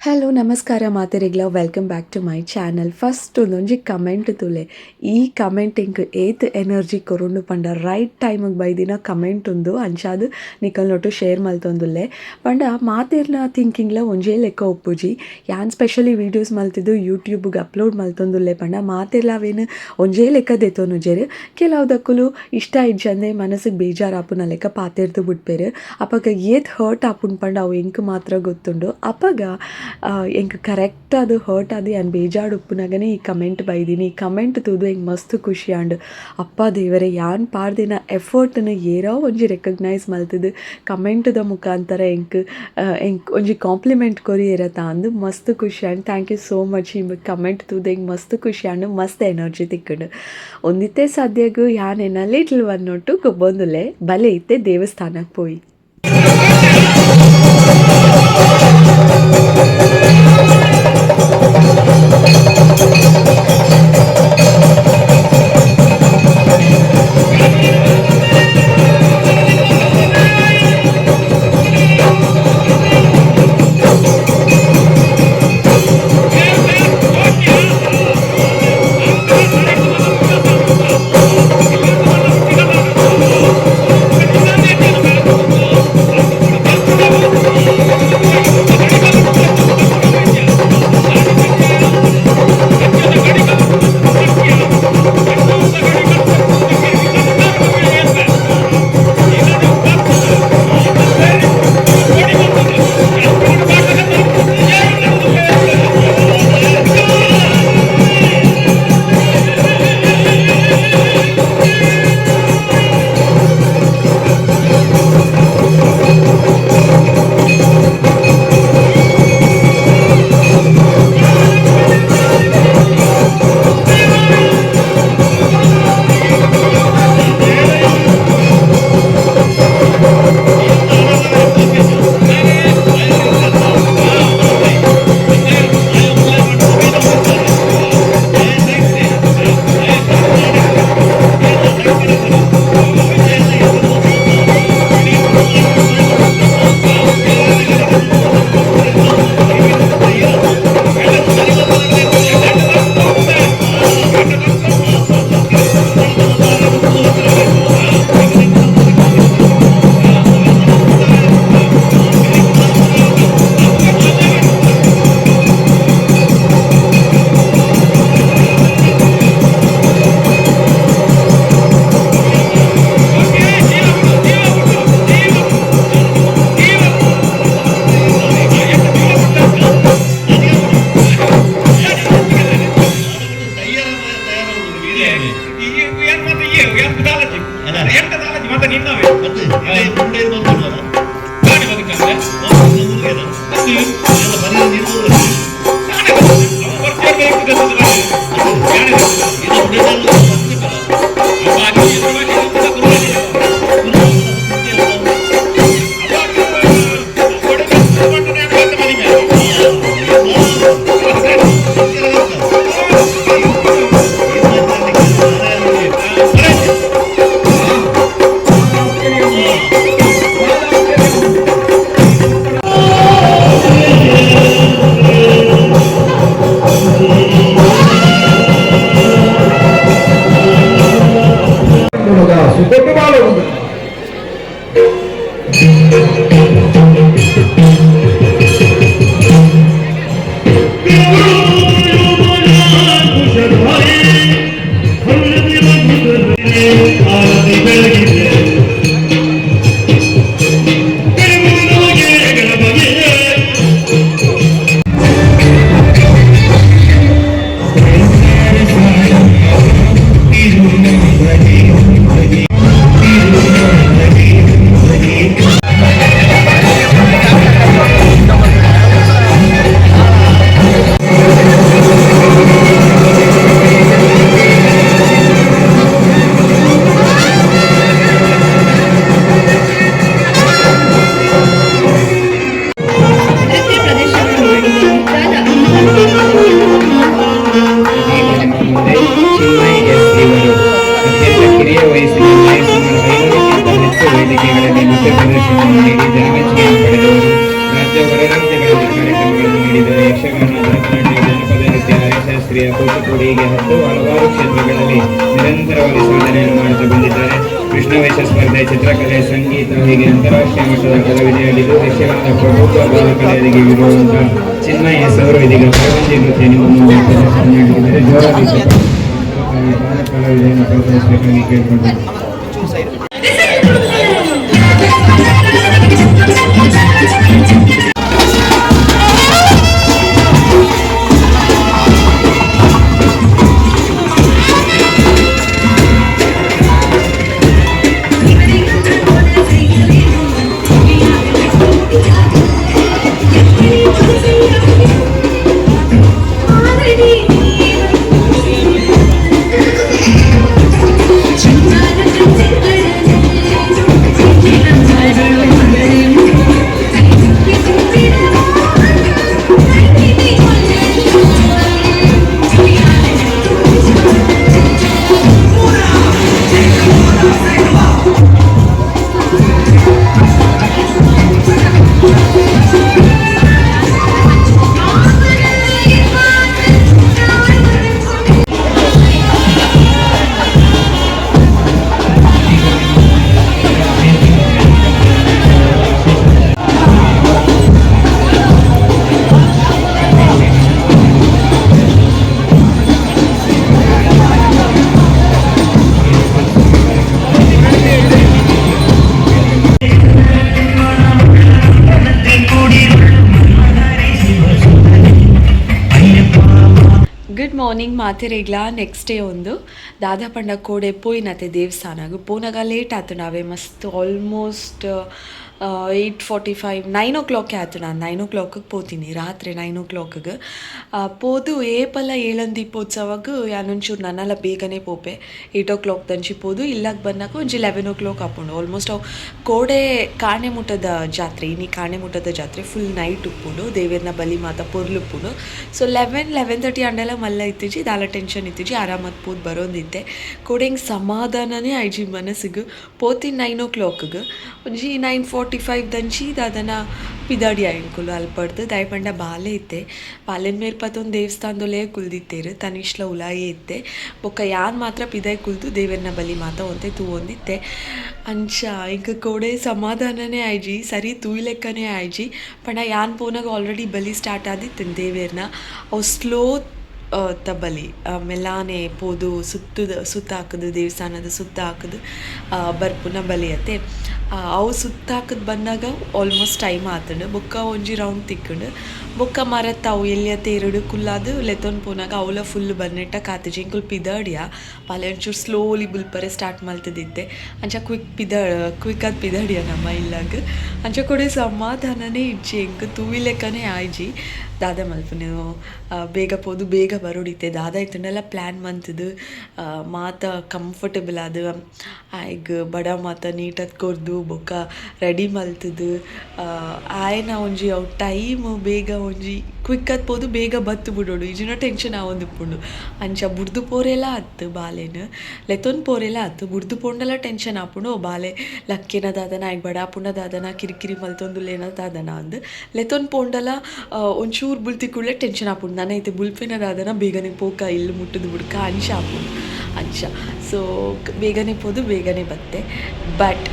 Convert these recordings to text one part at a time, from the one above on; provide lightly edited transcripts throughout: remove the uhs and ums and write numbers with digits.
Hello ನಮಸ್ಕಾರ ಮಾತೆರೆಗ್ಲ welcome back to my channel. First ಒಂದೊಂಜಿ ಕಮೆಂಟ್ ತುಲೆ ಈ ಕಮೆಂಟಿಂಗ್ ಏತ್ ಎನರ್ಜಿ ಕೊರೊಂಡು ಪಂಡ ರೈಟ್ ಟೈಮಿಗೆ ಬೈದಿನ ಕಮೆಂಟ್ ಉಂದು ಅಂಚಾದ್ ನಿಕಲ್ನೊಟ್ಟು ಶೇರ್ ಮಲ್ತೊಂದುಲ್ಲೆ ಪಂಡ ಮಾತೆರ್ನ ಥಿಂಕಿಂಗ್ಲ ಒಂಜೇ ಲೆಕ್ಕ ಒಪ್ಪುಜಿ ಯಾನ್ ಸ್ಪೆಷಲಿ ವೀಡಿಯೋಸ್ ಮಲ್ತಿದ್ದು ಯೂಟ್ಯೂಬ್ಗೆ ಅಪ್ಲೋಡ್ ಮಲ್ತೊಂದುಲ್ಲೆ ಪಂಡ ಮಾತೆರ್ಲ ಅವೇನು ಒಂಜೇ ಲೆಕ್ಕ ದೆತೊನುಜೆರ್ ಕೆಲವುದಕ್ಕುಲು ಇಷ್ಟ ಇಜ್ಜಂದೆ ಮನಸ್ಸಿಗೆ ಬೇಜಾರಾಪುನ ಲೆಕ್ಕ ಪಾತೆರ್ದು ಬಿಟ್ಪೇರು ಅಪಗ ಏತ್ ಹರ್ಟ್ ಆಪುನ್ ಪಂಡ ಅವು ಎಂಕ್ ಮಾತ್ರ ಗೊತ್ತುಂಡು ಅಪಗ ಎಂಕ್ ಕರೆಕ್ಟ್ ಅದು ಹರ್ಟ್ ಅದು ಏನು ಬೇಜಾಡು ಉಪ್ಪುನಾಗನೇ ಈ ಕಮೆಂಟ್ ಬೈದೀನಿ. ಈ ಕಮೆಂಟ್ ತೂದು ಹೆಂಗೆ ಮಸ್ತ್ ಖುಷಿ ಆಂಡ್ ಅಪ್ಪ ದೇವರೇ ಯಾನ್ ಪಾಡ್ದಿನ ಎಫರ್ಟ್ನ ಏನೋ ಒಂಜಿ ರೆಕಗ್ನೈಸ್ ಮಲ್ತದು ಕಮೆಂಟ್ದ ಮುಖಾಂತರ ಎಂಕ್ ಒಂಜಿ ಕಾಂಪ್ಲಿಮೆಂಟ್ ಕೊರಿ ಇರತ್ತ ಅಂದು ಮಸ್ತ್ ಖುಷಿ and thank you so much. ಈ ಕಮೆಂಟ್ ತೂದು ಹೆಂಗೆ ಮಸ್ತ್ ಖುಷಿ ಆಂಡ್ ಮಸ್ತ್ ಎನರ್ಜಿ ತಿಕ್ಕಂಡು ಒಂದಿತ್ತೆ ಸದ್ಯಗೂ ಯಾನೇನ ಲಿಟ್ಲ್ ಒನ್ನೊಟ್ಟು ಗೊಬ್ಬೊಂದುಲೆ ಬಲೆ ಇತ್ತೆ ದೇವಸ್ಥಾನಕ್ಕೆ ಪೋಯಿ. ಯಕ್ಷಗಾನ, ಭರತನಾಟ್ಯ, ಜನಪದ ನೃತ್ಯ, ಹರಿಶಾಸ್ತ್ರೀಯ, ಕೂಚಿಪುಡಿ ಹೀಗೆ ಹಲವಾರು ಕ್ಷೇತ್ರಗಳಲ್ಲಿ ನಿರಂತರವಾಗಿ ಸಾಧನೆಯನ್ನು ಮಾಡುತ್ತಾ ಬಂದಿದ್ದಾರೆ. ಕೃಷ್ಣವೇಷ ಸ್ಪರ್ಧೆ, ಚಿತ್ರಕಲೆ, ಸಂಗೀತ ಹೀಗೆ ಅಂತಾರಾಷ್ಟ್ರೀಯ ಮಟ್ಟದ ಕಲಾವಿದೆಯಾಗಿದ್ದು ಯಕ್ಷಗಾನದ ಪ್ರಭುತ್ವ ಬಾಲಕಲೆಯರಿಗೆ ಇರುವಂತಹ ಚಿನ್ಮಯ ಸೌರು ಇದೀಗ ಪ್ರಪಂಚ ನೃತ್ಯ ನಿಮ್ಮ ಮುಂದೆ ಪ್ರದರ್ಶನ ನೀಡಿದ್ದಾರೆ. ಜೋರಾಗಿ ಬಾಲಕಲಾವಿದೆಯನ್ನು ಪ್ರದರ್ಶಿಸಬೇಕಾಗಿ ಕೇಳಿಕೊಂಡಿದ್ದಾರೆ. ಗುಡ್ ಮಾರ್ನಿಂಗ್ ಮಾತಿರೆಗ್ಲಾ ನೆಕ್ಸ್ಟ್ ಡೇ ಒಂದು ದಾದಾ ಪಂಡ ಕೋಡೆ ಪೋಯಿನತೆ ದೇವಸ್ಥಾನಗು ಪೋನಾಗ ಲೇಟ್ ಆಯ್ತು ನಾವೇ ಮಸ್ತ್ ಆಲ್ಮೋಸ್ಟ್ 8:45 9 ಆಯ್ತು. ನಾನು 9 ಪೋತೀನಿ ರಾತ್ರಿ 9 ಪೋದು ಏಪಲ್ಲ ಏಳನ್ ದೀಪೋತ್ಸವಗ ಯಾನೊಂಚೂರು ನನ್ನಲ್ಲ ಬೇಗನೆ ಪೋಪೆ 8 ದಂಚಿ ಪೋದು ಇಲ್ಲಾಗ ಬಂದಾಗ ಒಂಜಿ 11 ಆಪುಂಡು. ಆಲ್ಮೋಸ್ಟ್ ಅವು ಕೋಡೆ ಕಾಣೆಮುಟ್ಟದ ಜಾತ್ರೆ ಇನಿ ಕಾಣೆಮುಟ್ಟದ ಜಾತ್ರೆ ಫುಲ್ ನೈಟ್ ಉಪ್ಪುಂಡು ದೇವೇರ್ನ ಬಲಿ ಮಾತ ಪೊರ್ಲು ಉಪ್ಪುಂಡು. ಸೊ 11:30 ಅಂಡೆಲ್ಲ ಮಲ್ಲ ಇತ್ತಿಜಿ ದಾಲ ಟೆನ್ಷನ್ ಇತ್ತಿಜಿ ಆರಾಮತ್ ಪೋದು ಬರೋಂದಿತ್ತೆ ಕೋಡೆಂಗೆ ಸಮಾಧಾನನೇ ಆಯ್ಜಿ ಮನಸ್ಸಿಗೆ ಪೋತಿ 9 ಒಂಜಿ 9:45 ದಂಚಿ ದಾದನ ಪಿದಾಡಿ ಆಯ್ಕೊಲು ಅಲ್ಪಡ್ದು ದಾಯಪಂಡ ಬಾಲೆ ಇತ್ತೆ ಬಾಲೆನ ಮೇರ್ಪತ್ತೊಂದು ದೇವಸ್ಥಾನದೊಲೆ ಕುಲ್ದಿತ್ತೇರು ತನಿಷ್ಲ ಉಲಾಯಿ ಇತ್ತೆ ಬೊಕ್ಕ ಯಾನ್ ಮಾತ್ರ ಪಿದಾಯಿ ಕುಲ್ದು ದೇವರನ್ನ ಬಲಿ ಮಾತ ಒಂತೆ ತೂವೊಂದಿತ್ತೆ ಅಂಚ ಇಂಕ ಕೋಡೆ ಸಮಾಧಾನನೇ ಆಯ್ಜಿ ಸರಿ ತೂಯಿ ಲೆಕ್ಕನೇ ಆಯ್ಜಿ ಪಂಡ ಯಾನ್ ಪೋನಾಗ ಆಲ್ರೆಡಿ ಬಲಿ ಸ್ಟಾರ್ಟ್ ಆದಿತ್ತು ದೇವೇರ್ನ ಅವು ಸ್ಲೋ ಬಲಿ ಮೆಲ್ಲಾನೆ ಪೋದು ಸುತ್ತ ಹಾಕದು ದೇವಸ್ಥಾನದ ಸುತ್ತ ಹಾಕದು ಬರ್ಪುನ ಬಲಿಯತ್ತೆ ಅವು ಸುತ್ತ ಹಾಕದು ಬಂದಾಗ ಆಲ್ಮೋಸ್ಟ್ ಟೈಮ್ ಆತಂಡು ಬೊಕ್ಕ ಒಂಜಿ ರೌಂಡ್ ತಿಕ್ಕಂಡು ಬೊಕ್ಕ ಮರತ್ತ ಅವು ಎಲ್ಲಿಯತ್ತೆ 2 ಕುಲ್ಲಾದು ಲೆತ್ತೊಂದು ಪೋನಾಗ ಅವಲ ಫುಲ್ ಬನ್ನೆಟ್ಟ ಕಾತಜಿ ಇಂಕುಲ್ ಪಿದಾಡಿಯ ಪಾಲೆ ಒಂಚೂರು ಸ್ಲೋಲಿ ಬುಲ್ಪರೆ ಸ್ಟಾರ್ಟ್ ಮಲ್ತದಿತ್ತೆ ಅಂಚ ಕ್ವಿಕ್ ಅದು ಪಿದಾಡಿಯ ನಮ್ಮ ಇಲ್ಲಾಗ ಅಂಚ ಕೊಡೆ ಸಮಾಧಾನನೇ ಇಜ್ಜಿ ಇಂಕ ತೂವಿ ಲೆಕ್ಕನೇ ಆಯ್ಜಿ ದಾದ ಮಲ್ಪ ನೀವು ಬೇಗ ಪೋದು ಬೇಗ ಬರೋಡಿತ್ತೆ ದಾದ ಇತ್ತಂಡೆಲ್ಲ ಪ್ಲ್ಯಾನ್ ಮಂತದು ಮಾತ ಕಂಫರ್ಟೇಬಲ್ ಅದು ಆಯ್ಗ ಬಡ ಮಾತ ನೀಟದ್ ಕೊರ್ದು ಬೊಕ್ಕ ರೆಡಿ ಮಲ್ತದು ಆಯ್ನ ಒಂಜಿ ಅವು ಟೈಮ್ ಬೇಗ ಒಂಜಿ ಕ್ವಿಕ್ಕತ್ ಪೋದು ಬೇಗ ಬತ್ತು ಬಿಡೋಡು ಈಜಿನ ಟೆನ್ಷನ್ ಆವೊಂದು ಉಪ್ಪುಂಡು ಅಂಚ ಬುಡ್ದು ಪೋರೆಲ್ಲ ಅತ್ತು ಬಾಲೆನು ಲೆತ್ತೊಂದು ಪೋರೆಲ್ಲ ಅತ್ತು ಬುಡ್ದು ಪೋಂಡಲ ಟೆನ್ಷನ್ ಆಪುಂಡು ಬಾಲೆ ಲಕ್ಕೆನ ದಾದನ ಆಯ್ಗ ಬಡ ಪುಂಡ ದಾದನ ಕಿರಿಕಿರಿ ಮಲ್ತೊಂದುಲ್ಲೇನ ದಾದನ ಅಂದು ಲೆತ್ತೊಂದು ಪೋಂಡಲ ಒಂಚೂರು ಬುಲ್ತಿ ಕೂಡಲೇ ಟೆನ್ಷನ್ ಆಪುಂಡು ನಾನೈತೆ ಬುಲ್ಪೇನ ದಾದನ ಬೇಗನೆ ಪೋಕ ಇಲ್ಲಿ ಮುಟ್ಟದು ಬಿಡ್ಕ ಅಂಚ ಆಪುಂಡು ಅಂಚ ಸೊ ಬೇಗನೆ ಪೋದು ಬೇಗನೆ ಬತ್ತೆ ಬಟ್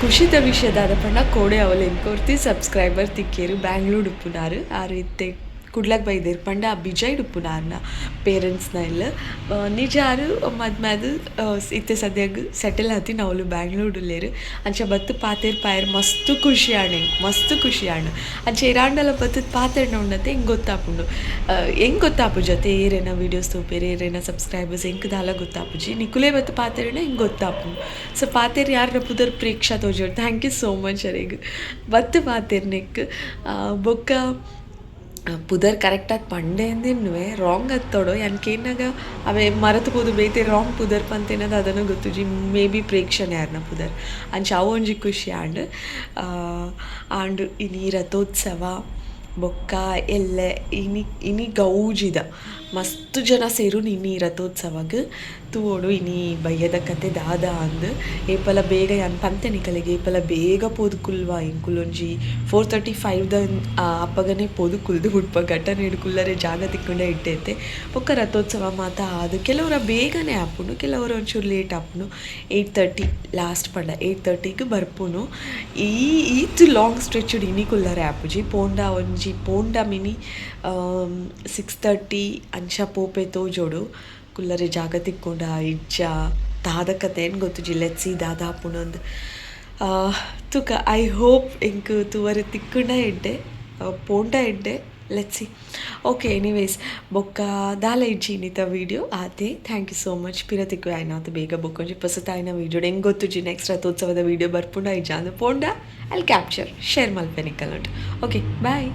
ಖುಷಿದ ವಿಷಯದಾದ ಪಂಡ ಕೋಡೆ ಅವಲೇನು ಕೊರ್ತಿ ಸಬ್ಸ್ಕ್ರೈಬರ್ ತಿಕ್ಕೇರು ಬ್ಯಾಂಗ್ಳೂರ್ ಉಪ್ಪುನಾರು ಆರು ಇತ್ತೆ ಕುಡ್ಲಕ್ ಬೈದೇರು ಪಂಡ ಬಿಜೈಡ್ ಉಪ್ಪುನಾರ್ನ ಪೇರೆಂಟ್ಸ್ನ ಇಲ್ಲ ನಿಜಾರು ಮದ್ಮೇದು ಇತ್ತೆ ಸದ್ಯಾಗ ಸೆಟಲ್ ಆತಿ ನಾವಲು ಬ್ಯಾಂಗ್ಳೂರ್ಲೇರು ಅಂಚ ಬತ್ತು ಪಾತೇರು ಪಾಯರ್ ಮಸ್ತ್ ಖುಷಿ ಆಣು ಅಂಚ ಇರಾಂಡಲ ಬತ್ತದ ಪಾತೇರ್ನ ಉಂಡತೆ ಹೆಂಗೆ ಗೊತ್ತಾಪುಂಡು ಹೆಂಗೆ ಗೊತ್ತಾಪು ಜೊತೆ ಏರೇನ ವೀಡಿಯೋಸ್ ತೋಪೇರು ಏರೇನ ಸಬ್ಸ್ಕ್ರೈಬರ್ಸ್ ಹೆಂಗೆ ದಾಲ ಗೊತ್ತಾಪುಜಿ ನಿಕುಲೇ ಬತ್ತು ಪಾತೇರ್ನ ಹೆಂಗೆ ಗೊತ್ತಾಪುಂಡು ಸೊ ಪಾತೇರು ಯಾರನ್ನ ಪುದರ್ ಪ್ರೇಕ್ಷಾ ತೋಜೋರು ಥ್ಯಾಂಕ್ ಯು ಸೋ ಮಚ್ ಅರೆಗ್ ಬತ್ತು ಪಾತೇರ್ನೆಕ್ ಬೊಕ್ಕ ಪುದರ್ ಕರೆಕ್ಟಾಗಿ ಪಂಡೆ ಅಂದಿನ್ನುವೆ ರಾಂಗ್ ಹತ್ತೋಡು ಏನಕೇನಾಗ ಅವೇ ಮರೆತು ಪೋದು ಬೇತೆ ರಾಂಗ್ ಪುದರ್ ಪಂತೇನದು ಅದನ್ನು ಗೊತ್ತುಜಿ ಮೇ ಬಿ ಪ್ರೇಕ್ಷಣೆ ಯಾರನ್ನ ಪುದರ್ ಅಂಚ ಅವು ಒಂಜಿ ಖುಷಿ ಆಂಡ್ ಇನಿ ರಥೋತ್ಸವ ಬೊಕ್ಕ ಎಲ್ಲೆ ಇನಿ ಗೌಜಿದ ಮಸ್ತ್ ಜನ ಸೇರು ನಿನ್ನಿ ರಥೋತ್ಸವಗ್ ತೂವೋಡು ಇನಿ ಬಯ್ಯದ ಕತೆ ದಾದ ಅಂದ್ ಏಪಲ ಬೇಗ ಯಾನ್ ಪಂತೆ ನಿಕಲೆಗೆ ಏಪಲ ಬೇಗ ಪೋದು ಕುಲ್ವಾ ಇಂಕುಲೊಂಜಿ 4:35ದ ಅಪ್ಪಗನೆ ಪೋದು ಕುಲ್ದು ಹುಡ್ಪ ಘಟನೆ ಹಿಡ್ಕುಲ್ಲರೆ ಜಾಗ ತಿಕ್ಕೊಂಡೆ ಇಟ್ಟೈತೆ ಬೊಕ್ಕ ರಥೋತ್ಸವ ಮಾತ ಆದು ಕೆಲವರ ಬೇಗನೆ ಆಪುಂಡು ಕೆಲವರು ಒಂಚೂರು ಲೇಟ್ ಆಪುಂಡು 8:30 ಲಾಸ್ಟ್ ಪಂಡ 8:30ಗೆ ಬರ್ಪುನು ಈತ್ ಲಾಂಗ್ ಸ್ಟ್ರೆಚ್ ಇನಿ ಕುಲ್ಲರೆ ಆಪುಜಿ ಪೋಂಡ ಮಿನಿ 6:30 ಅಂಚ ಪೋಪೆ ತೋಜೋಡು ಕುಲ್ಲರೆ ಜಾಗ ತಿಕ್ಕೊಂಡ ಇಜ್ಜ ದಾದ ಕತೆ ಏನು ಗೊತ್ತುಜಿ ಲೆಟ್ಸಿ ದಾದ ಆಪುನೊಂದು ತುಕ ಐ ಹೋಪ್ ಇಂಕ್ ತೂವರೆ ತಿಕ್ಕುಂಡ ಎಡ್ಡೆ ಪೋಂಡ ಎಡ್ಡೆ ಲೆಟ್ಸಿ ಓಕೆ ಎನಿವೇಸ್ ಬೊಕ್ಕ ದಾಲ ಇಜ್ಜಿ ಇನ್ನಿತ ವೀಡಿಯೋ ಆತೆ ಥ್ಯಾಂಕ್ ಯು ಸೋ ಮಚ್ ಪಿರ ತಿಕ್ಕು ಆಯ್ನಾತು ಬೇಗ ಬೊಕ್ಕೊಂಜಿ ಪೊಸತಾಯಿನ ವೀಡಿಯೋ ಹೆಂಗೆ ಗೊತ್ತುಜಿ ನೆಕ್ಸ್ಟ್ ರಥೋತ್ಸವದ ವೀಡಿಯೋ ಬರ್ಪುಂಡ ಇಜ್ಜ ಅಂದು ಪೋಂಡ ಅಲ್ಲಿ ಕ್ಯಾಪ್ಚರ್ ಶೇರ್ ಮಲ್ಪೆ ನಿಕ್ಕಲ್ ಉಂಟು ಓಕೆ ಬಾಯ್.